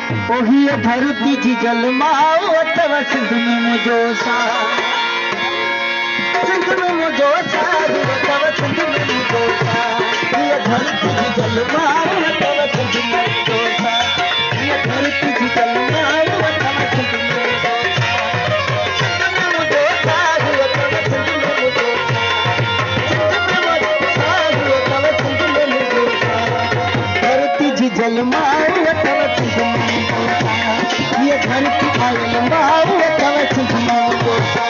ओही धरती जी जलमाओ अथव सिंध में मुझो सा सिंध में मुझो सा अथव सिंध में मुझो सा ये धरती जी जलमाओ अथव सिंध में मुझो सा ये धरती जी जलमाओ अथव सिंध में मुझो सा सिंध में मुझो सा अथव सिंध में मुझो सा सिंध में मुझो सा अथव सिंध में मुझो सा धरती जी जलमाओ अथव सिंध में मुझो सा ये धरती आयल माओ अथव सिंध में मुझो सा